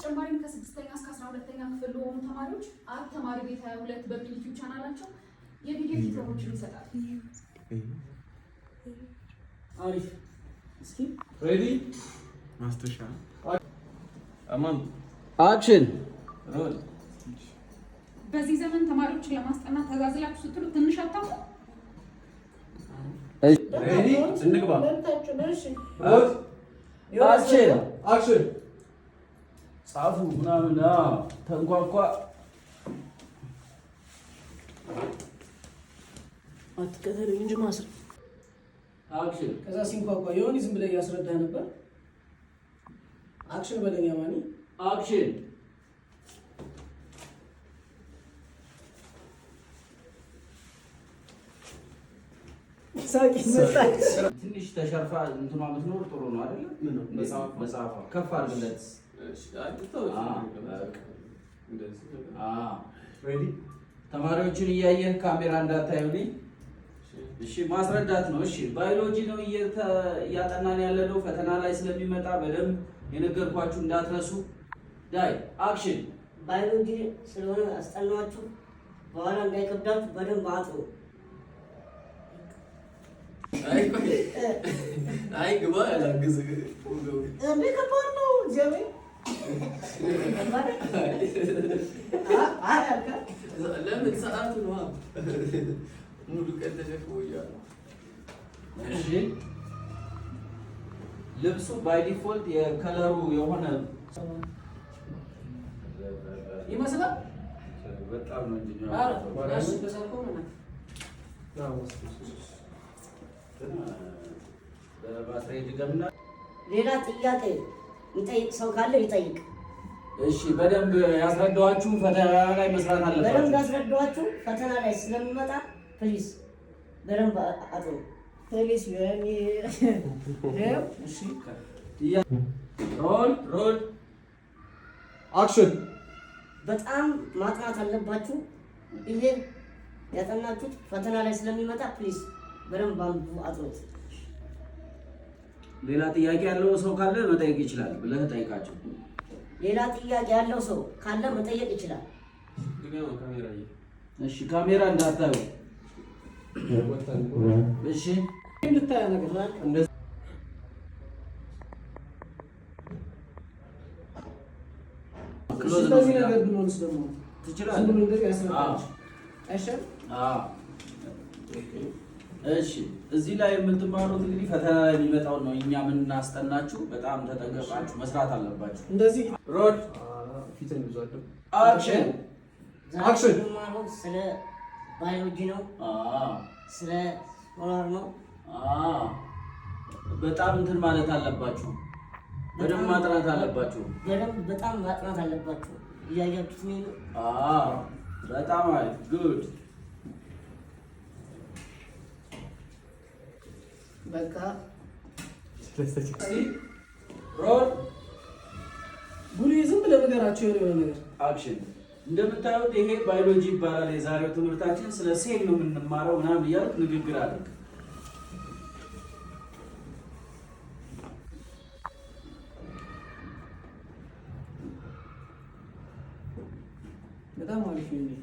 በተጨማሪም ከ6ኛ እስከ 12ኛ ክፍል ለሆኑ ተማሪዎች ተማሪ ቤት 22 በሚል ዩቲዩብ ቻናላቸው የቪዲዮ ቲቶሮችን ይሰጣል። አሪፍ። እስኪ ሬዲ ማስተሻ አማን አክሽን ሮል። በዚህ ዘመን ተማሪዎችን ለማስጠናት ተዛዝላችሁ ስትሉ ትንሽ አታሙ። ሬዲ እንግባ። አክሽን አክሽን ጻፉ ምናምን ተንኳኳ አትከተለኝ እንጂ ማስረ አክሽን ከዛ ሲንኳኳ የሆነ ዝም ብለህ እያስረዳህ ነበር። አክሽን በለኛ ማኒ አክሽን ሳቂ መጣች። ትንሽ ተሸርፋ እንትማ የምትኖር ጥሩ ነው አይደል? መጽሐፏ ከፍ አድርግለት። ሬዲ ተማሪዎችን እያየህ ካሜራ እንዳታዩልኝ እሺ። ማስረዳት ነው እሺ። ባዮሎጂ ነው እያጠናን ያለ ነው። ፈተና ላይ ስለሚመጣ በደንብ የነገርኳችሁ እንዳትረሱ። ዳይ አክሽን። ባዮሎጂ ስለሆነ አስጠናችሁ በኋላ እንዳይከብዳችሁ በደንብ አጥሩ። አይ ግባ ያላግዝ ከባድ ነው ጀሜ ለምን ሰዓቱ ነው ሙሉ ቀን ተሸክሞ እያሉ። እሺ ልብሱ ባይ ዲፎልት የከለሩ የሆነ ይመስላል በጣም ነው እንጂ ነው። ራስ ተሳልኮ ነው። በባትሪ ድገምና ሌላ ጥያቄ የሚጠይቅ ሰው ካለ ይጠይቅ። እሺ በደንብ ያስረዳኋችሁ ፈተና ላይ መስራት አለባችሁ። በደንብ ያስረዳኋችሁ ፈተና ላይ ስለሚመጣ ፕሊዝ በደንብ አጥሩ። ፕሊዝ ያኔ እሺ ሮል ሮል አክሽን። በጣም ማጥናት አለባችሁ። ይሄ ያጠናችሁት ፈተና ላይ ስለሚመጣ ፕሊዝ በደንብ አንብቡ፣ አጥሩት። ሌላ ጥያቄ ያለው ሰው ካለ መጠየቅ ይችላል ብለህ ጠይቃቸው። ሌላ ጥያቄ ያለው ሰው ካለ መጠየቅ ይችላል። እሺ ካሜራ እንዳታዩ እሺ። እንድታያ ነገር እንደዚህ ስለዚህ ነገር ብሎንስ ደግሞ ትችላለህ። ዝም ብሎ እንደዚህ ያስረዳል አይሻል? እሺ እዚህ ላይ የምትማሩት እንግዲህ ፈተና ላይ የሚመጣው ነው። እኛ ምን እናስጠናችሁ፣ በጣም ተጠንቀቃችሁ መስራት አለባችሁ። እንደዚህ ሮድ ፊትን ይዟል። አክሽን አክሽን። ስለ ባዮሎጂ ነው። ስለ ሶላር ነው። በጣም እንትን ማለት አለባችሁ። በደንብ ማጥናት አለባችሁ። በደንብ በጣም ማጥናት አለባችሁ። እያያችሁት ነው። በጣም አሪፍ ጉድ። በቃ ሮድ ቡሊ ዝም ብለህ ነገራቸው የሆነ ነገር አክሽን። እንደምታዩት ይሄ ባዮሎጂ ይባላል። የዛሬው ትምህርታችን ስለ ሴል ነው የምንማረው ምናምን እያልክ ንግግር አድርግ። በጣም አሪፍ ነው።